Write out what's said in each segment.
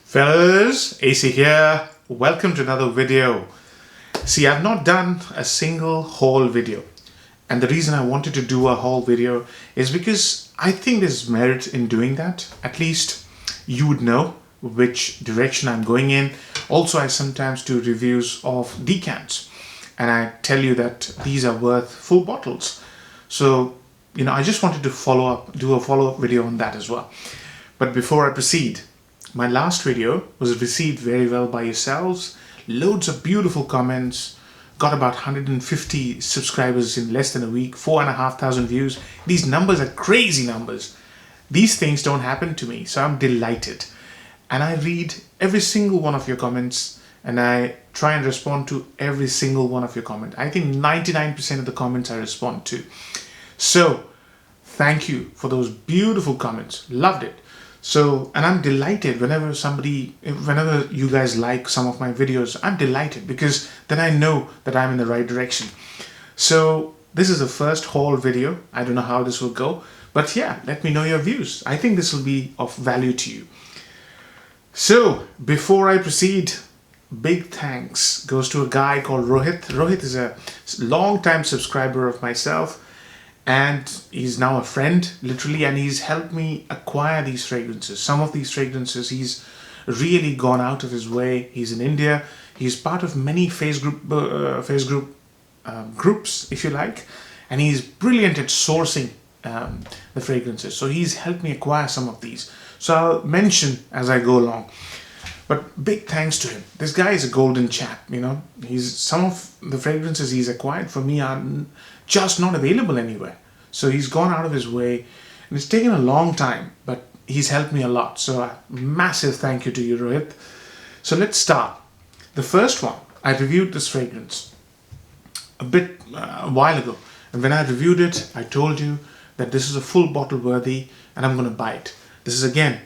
Fellas, AC here. Welcome to another video. See, I've not done a single haul video, and the reason I wanted to do a haul video is because I think there's merit in doing that. At least you would know which direction I'm going in. Also, I sometimes do reviews of decants, and I tell you that these are worth full bottles. So, I just wanted to do a follow-up video on that as well. But before I proceed, my last video was received very well by yourselves. Loads of beautiful comments. Got about 150 subscribers in less than a week. 4,500 views. These numbers are crazy numbers. These things don't happen to me, so I'm delighted. And I read every single one of your comments, and I try and respond to every single one of your comments. I think 99% of the comments I respond to. So, thank you for those beautiful comments. Loved it. So, and I'm delighted whenever you guys like some of my videos. I'm delighted because then I know that I'm in the right direction. So, this is the first haul video. I don't know how this will go, but yeah, let me know your views. I think this will be of value to you. So, before I proceed, big thanks goes to a guy called Rohit. Rohit is a long-time subscriber of myself, and he's now a friend, literally, and he's helped me acquire these fragrances. Some of these fragrances, he's really gone out of his way. He's in India. He's part of many groups, if you like, and he's brilliant at sourcing the fragrances. So he's helped me acquire some of these. So I'll mention as I go along. But big thanks to him. This guy is a golden chap, Some of the fragrances he's acquired for me are just not available anywhere. So he's gone out of his way, and it's taken a long time, but he's helped me a lot. So a massive thank you to you, Rohit. So let's start. The first one, I reviewed this fragrance a while ago. And when I reviewed it, I told you that this is a full bottle worthy, and I'm going to buy it. This is again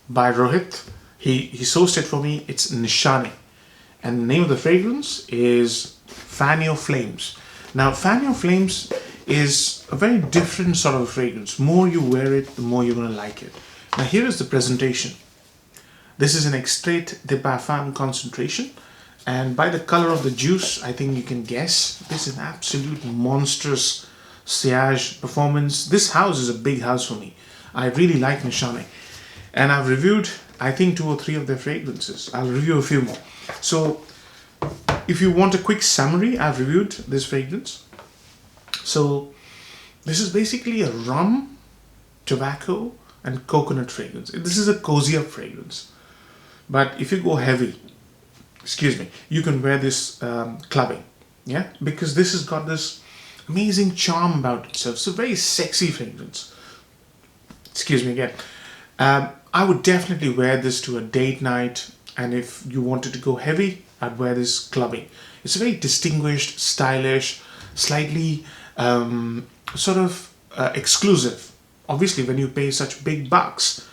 by Rohit. He sourced it for me. It's Nishane. And the name of the fragrance is Fanny of Flames. Now, Fanny of Flames is a very different sort of fragrance. The more you wear it, the more you're going to like it. Now, here is the presentation. This is an extrait de parfum concentration. And by the color of the juice, I think you can guess. This is an absolute monstrous sillage performance. This house is a big house for me. I really like Nishane. And I've reviewed, I think, 2 or 3 of their fragrances. I'll review a few more. So, if you want a quick summary, I've reviewed this fragrance. So, this is basically a rum, tobacco, and coconut fragrance. This is a cozy up fragrance. But if you go heavy, you can wear this clubbing. Yeah? Because this has got this amazing charm about itself. It's a very sexy fragrance. Excuse me again. I would definitely wear this to a date night, and if you wanted to go heavy, I'd wear this clubbing. It's very distinguished, stylish, slightly exclusive. Obviously, when you pay such big bucks,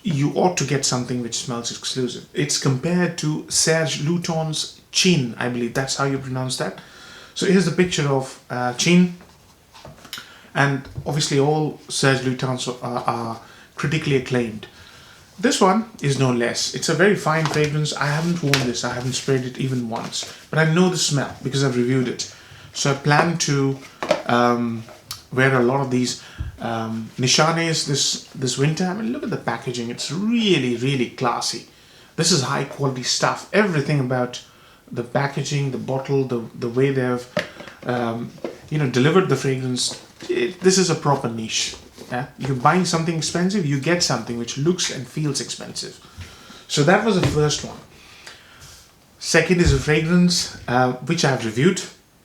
you ought to get something which smells exclusive. It's compared to Serge Lutens Chin, I believe that's how you pronounce that. So here's the picture of Chin, and obviously all Serge Lutens are critically acclaimed. This one is no less. It's a very fine fragrance. I haven't worn this. I haven't sprayed it even once. But I know the smell because I've reviewed it. So I plan to wear a lot of these Nishanes this winter. I mean, look at the packaging. It's really, really classy. This is high quality stuff. Everything about the packaging, the bottle, the way they've delivered the fragrance. This is a proper niche. Yeah? You're buying something expensive, you get something which looks and feels expensive. So that was the first one. Second is a fragrance which I've reviewed,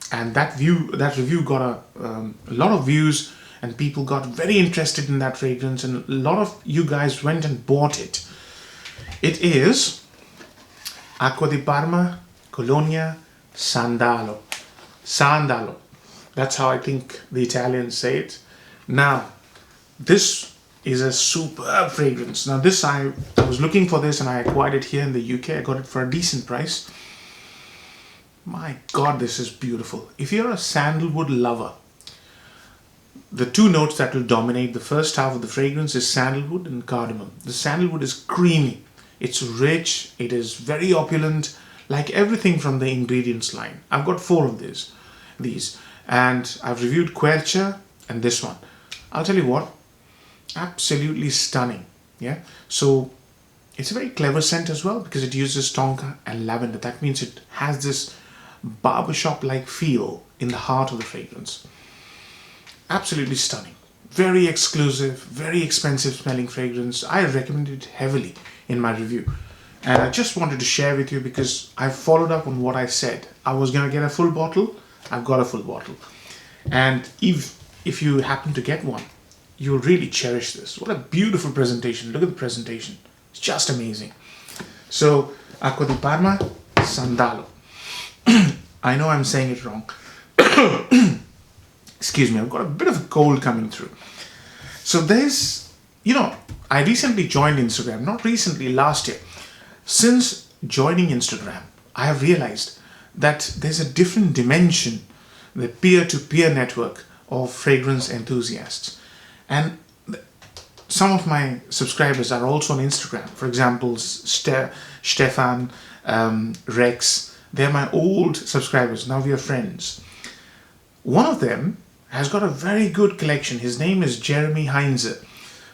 and that review got a lot of views, and people got very interested in that fragrance, and a lot of you guys went and bought it. It is Acqua di Parma Colonia Sandalo. Sandalo. That's how I think the Italians say it. Now, this is a superb fragrance. Now this, I was looking for this and I acquired it here in the UK. I got it for a decent price. My God, this is beautiful. If you're a sandalwood lover, the 2 notes that will dominate the first half of the fragrance is sandalwood and cardamom. The sandalwood is creamy. It's rich, it is very opulent, like everything from the ingredients line. I've got 4 of these, and I've reviewed Quercia and this one. I'll tell you what, absolutely stunning. Yeah, so it's a very clever scent as well because it uses tonka and lavender. That means it has this barbershop like feel in the heart of the fragrance. Absolutely stunning, very exclusive, very expensive smelling fragrance. I recommend it heavily in my review, and I just wanted to share with you because I followed up on what I said. I was gonna get a full bottle. I've got a full bottle, and if you happen to get one, you'll really cherish this. What a beautiful presentation. Look at the presentation. It's just amazing. So, Acqua di Parma Sandalo. I know I'm saying it wrong. Excuse me, I've got a bit of a cold coming through. So there's, I recently joined Instagram. Not recently, last year. Since joining Instagram, I have realized that there's a different dimension, the peer-to-peer network of fragrance enthusiasts. And some of my subscribers are also on Instagram. For example, Stefan, Rex, they're my old subscribers. Now we are friends. One of them has got a very good collection. His name is Jeremy Heinze.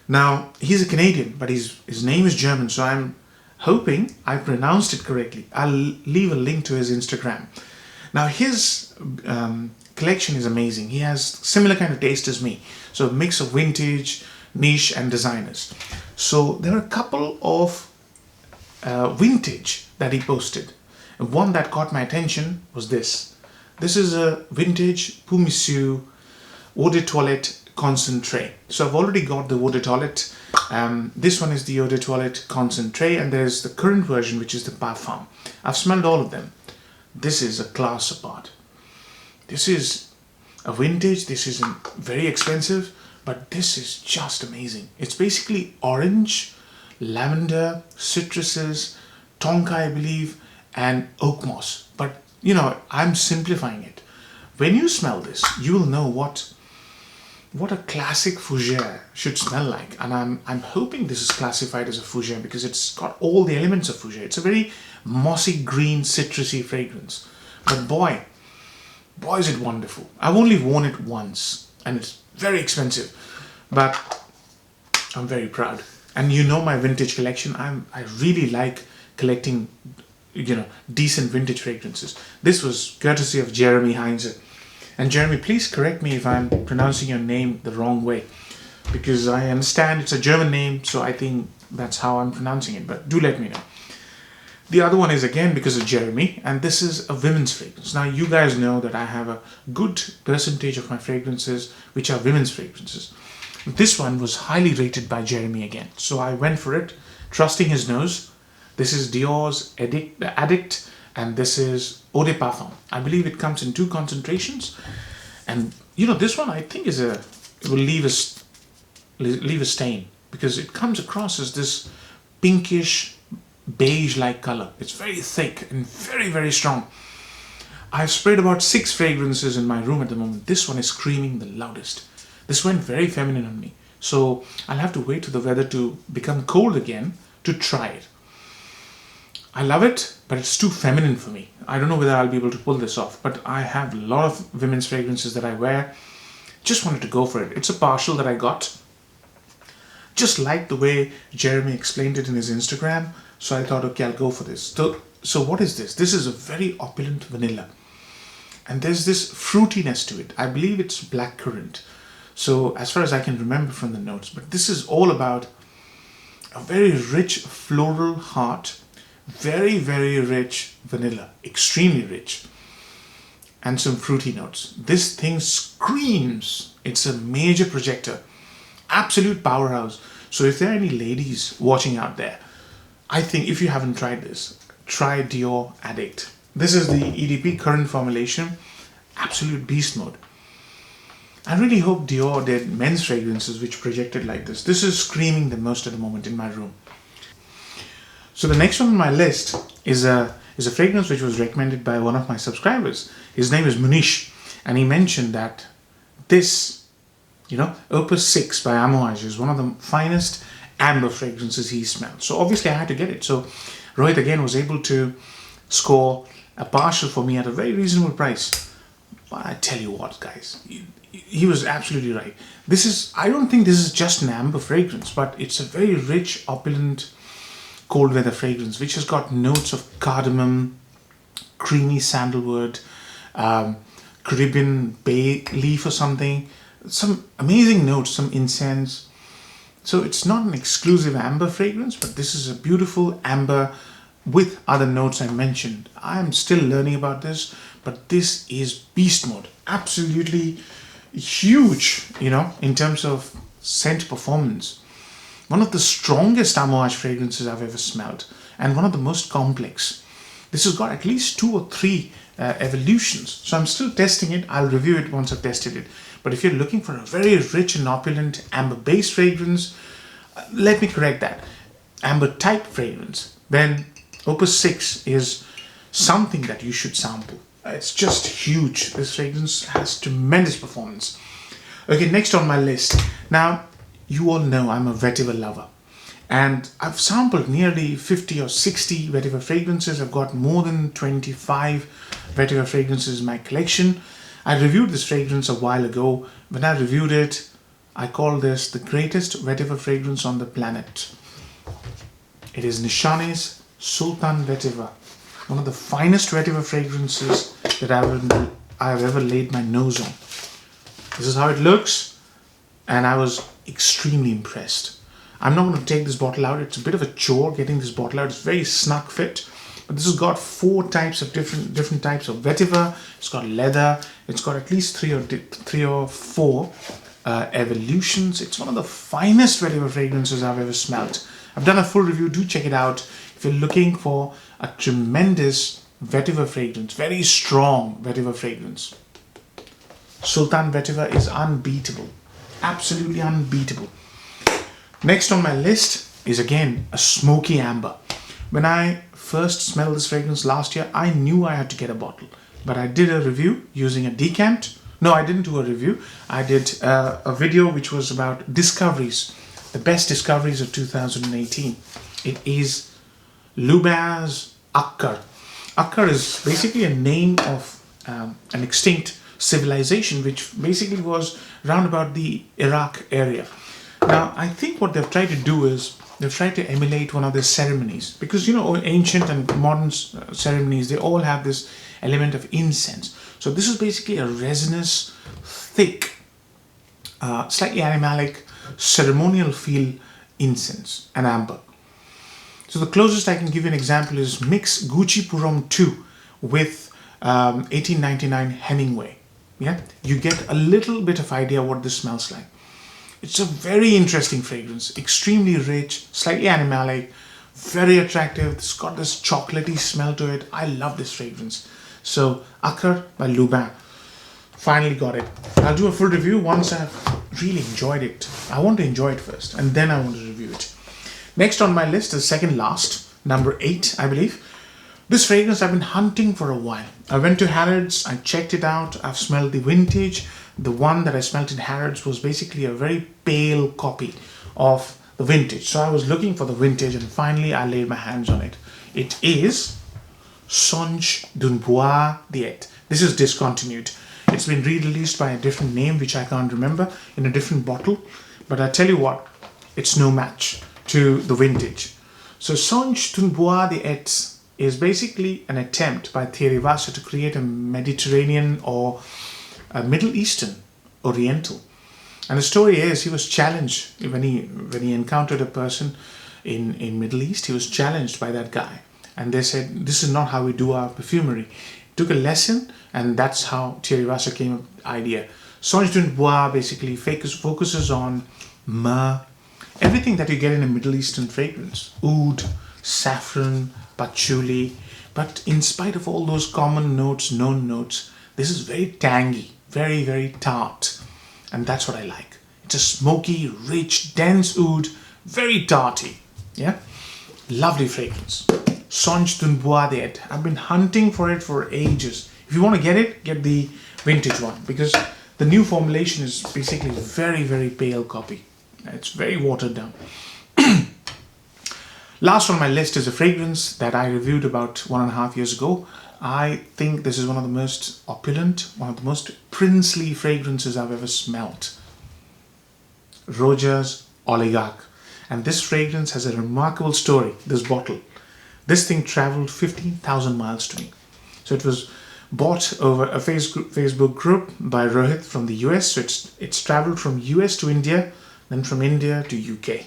Now, he's a Canadian, but his name is German, so I'm hoping I pronounced it correctly. I'll leave a link to his Instagram. Now, his collection is amazing. He has similar kind of taste as me. So a mix of vintage, niche and designers. So there are a couple of vintage that he posted. One that caught my attention was this. This is a vintage pour Monsieur eau de toilette Concentree. So I've already got the eau de toilette. This one is the eau de toilette Concentree, and there's the current version, which is the parfum. I've smelled all of them. This is a class apart. This is a vintage. This isn't very expensive, but this is just amazing. It's basically orange, lavender, citruses, tonka, I believe, and oak moss. But I'm simplifying it. When you smell this, you will know what a classic fougere should smell like. And I'm hoping this is classified as a fougere because it's got all the elements of fougere. It's a very mossy green, citrusy fragrance. But boy is it wonderful. I've only worn it once and it's very expensive, but I'm very proud. And my vintage collection, I really like collecting decent vintage fragrances. This was courtesy of Jeremy Heinze. And Jeremy, please correct me if I'm pronouncing your name the wrong way, because I understand it's a German name, so I think that's how I'm pronouncing it, but do let me know. The other one is again because of Jeremy, and this is a women's fragrance. Now you guys know that I have a good percentage of my fragrances which are women's fragrances. This one was highly rated by Jeremy again, so I went for it, trusting his nose. This is Dior's Addict, and this is Eau de Parfum. I believe it comes in 2 concentrations, and this one I think it will leave a stain because it comes across as this pinkish beige-like color. It's very thick and very, very strong. I've sprayed about 6 fragrances in my room at the moment. This one is screaming the loudest. This went very feminine on me, so I'll have to wait for the weather to become cold again to try it. I love it, but it's too feminine for me. I don't know whether I'll be able to pull this off, but I have a lot of women's fragrances that I wear. Just wanted to go for it. It's a partial that I got. Just like the way Jeremy explained it in his Instagram, so I thought, okay, I'll go for this. So what is this? This is a very opulent vanilla. And there's this fruitiness to it. I believe it's blackcurrant. So as far as I can remember from the notes, but this is all about a very rich floral heart, very, very rich vanilla, extremely rich, and some fruity notes. This thing screams. It's a major projector, absolute powerhouse. So if there are any ladies watching out there, I think if you haven't tried this, try Dior Addict. This is the EDP current formulation, absolute beast mode. I really hope Dior did men's fragrances which projected like this. This is screaming the most at the moment in my room. So the next one on my list is a fragrance which was recommended by one of my subscribers. His name is Munish, and he mentioned that this, Opus 6 by Amouage is one of the finest amber fragrances he smelled. So obviously I had to get it. So Rohit again was able to score a partial for me at a very reasonable price. But I tell you what, guys, he was absolutely right. I don't think this is just an amber fragrance, but it's a very rich, opulent, cold weather fragrance, which has got notes of cardamom, creamy sandalwood, Caribbean bay leaf or something, some amazing notes, some incense. So it's not an exclusive amber fragrance, but this is a beautiful amber with other notes I mentioned. I'm still learning about this, but this is beast mode. Absolutely huge, in terms of scent performance. One of the strongest Amouage fragrances I've ever smelled, and one of the most complex. This has got at least 2 or 3 evolutions. So I'm still testing it. I'll review it once I've tested it. But if you're looking for a very rich and opulent amber-based fragrance, let me correct that. Amber type fragrance, then Opus 6 is something that you should sample. It's just huge. This fragrance has tremendous performance. Okay, next on my list. Now, you all know I'm a vetiver lover. And I've sampled nearly 50 or 60 vetiver fragrances. I've got more than 25 vetiver fragrances in my collection. I reviewed this fragrance a while ago. When I reviewed it, I called this the greatest vetiver fragrance on the planet. It is Nishane's Sultan Vetiver, one of the finest vetiver fragrances that I've ever laid my nose on. This is how it looks, and I was extremely impressed. I'm not going to take this bottle out. It's a bit of a chore getting this bottle out. It's very snug fit. But this has got 4 types of different types of vetiver. It's got leather. It's got at least 3 or 4 evolutions. It's one of the finest vetiver fragrances I've ever smelled. I've done a full review. Do check it out if you're looking for a tremendous vetiver fragrance, very strong vetiver fragrance. Sultan Vetiver is unbeatable, absolutely unbeatable. Next on my list is again a smoky amber. When I first smelled this fragrance last year, I knew I had to get a bottle, but I did a review using a decant. No, I didn't do a review. I did a video which was about discoveries, the best discoveries of 2018. It is Lubin Akkad. Akkad is basically a name of an extinct civilization which basically was round about the Iraq area. Now, I think what they've tried to do is they've tried to emulate one of their ceremonies, because ancient and modern ceremonies, they all have this element of incense. So this is basically a resinous, thick, slightly animalic, ceremonial feel incense and amber. So the closest I can give you an example is mix Gucci Purom 2 with 1899 Hemingway. Yeah, you get a little bit of idea what this smells like. It's a very interesting fragrance, extremely rich, slightly animalic, very attractive. It's got this chocolatey smell to it. I love this fragrance. So Akkad by Lubin. Finally got it. I'll do a full review once I've really enjoyed it. I want to enjoy it first and then I want to review it. Next on my list is second last, number 8, I believe. This fragrance I've been hunting for a while. I went to Harrods, I checked it out, I've smelled the vintage. The one that I smelled in Harrods was basically a very pale copy of the vintage. So I was looking for the vintage and finally I laid my hands on it. It is Songe d'un Bois d'Et. This is discontinued. It's been re-released by a different name which I can't remember, in a different bottle. But I tell you what, it's no match to the vintage. So Songe d'un Bois d'Et is basically an attempt by Thierry Vasser to create a Mediterranean or a Middle Eastern Oriental. And the story is he was challenged when he encountered a person in Middle East. He was challenged by that guy, and they said, this is not how we do our perfumery. Took a lesson, and that's how Thierry Vasser came up with the idea. Songe d'un Bois basically focuses on myrrh, everything that you get in a Middle Eastern fragrance, oud, saffron, patchouli. But in spite of all those common notes, known notes, this is very tangy, very, very tart. And that's what I like. It's a smoky, rich, dense oud, very tarty. Yeah? Lovely fragrance. Songe d'un Bois d'Et. I've been hunting for it for ages. If you want to get it, get the vintage one, because the new formulation is basically a very, very pale copy. It's very watered down. Last on my list is a fragrance that I reviewed about 1.5 years ago. I think this is one of the most opulent, one of the most princely fragrances I've ever smelt. Rojas Oligarch. And this fragrance has a remarkable story, this bottle. This thing traveled 15,000 miles to me. So it was bought over a Facebook group by Rohit from the US. So it's traveled from US to India, then from India to UK.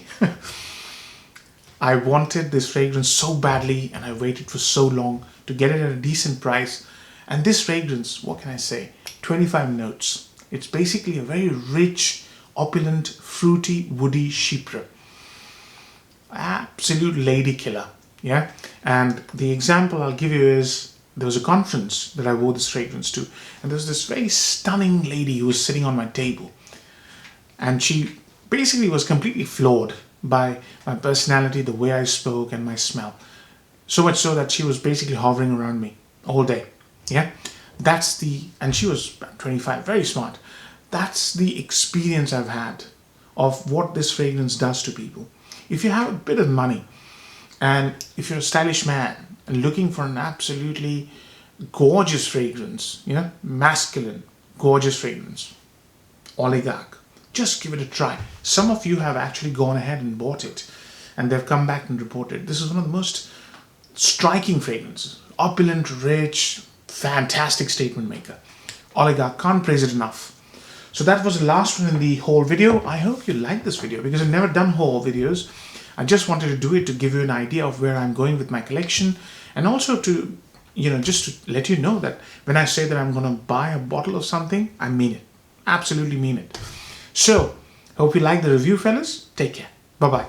I wanted this fragrance so badly and I waited for so long to get it at a decent price. And this fragrance, what can I say? 25 notes. It's basically a very rich, opulent, fruity, woody chypre. Absolute lady killer. Yeah. And the example I'll give you is there was a conference that I wore this fragrance to, and there was this very stunning lady who was sitting on my table. And she basically was completely floored by my personality, the way I spoke, and my smell. So much so that she was basically hovering around me all day. Yeah, and she was 25, very smart. That's the experience I've had of what this fragrance does to people. If you have a bit of money, and if you're a stylish man and looking for an absolutely gorgeous fragrance, masculine, gorgeous fragrance, Oligarch, just give it a try. Some of you have actually gone ahead and bought it and they've come back and reported. This is one of the most striking fragrances. Opulent, rich, fantastic statement maker. Oligarch, can't praise it enough. So that was the last one in the haul video. I hope you like this video because I've never done haul videos. I just wanted to do it to give you an idea of where I'm going with my collection, and also to, just to let you know that when I say that I'm going to buy a bottle of something, I mean it. Absolutely mean it. So, hope you like the review, fellas. Take care. Bye-bye.